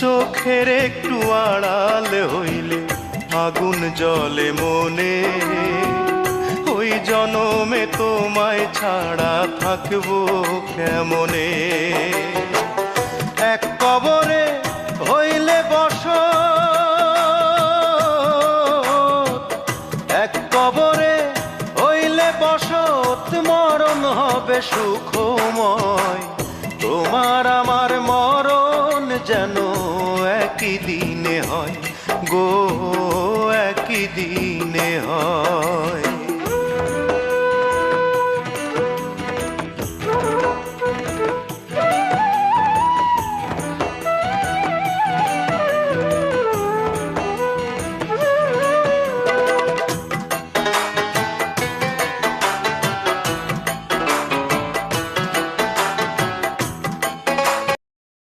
চোখের একটু আড়াল হইলে আগুন জ্বলে মনে, ওই জনমে তোমায় ছাড়া থাকবো কেমনে। এক কবরে হইলে বসত, এক কবরে হইলে বসত, মরণ হবে সুখময়। তোমার আমার মরণ যেন একই দিনে হয় গো, একই দিনে হয়।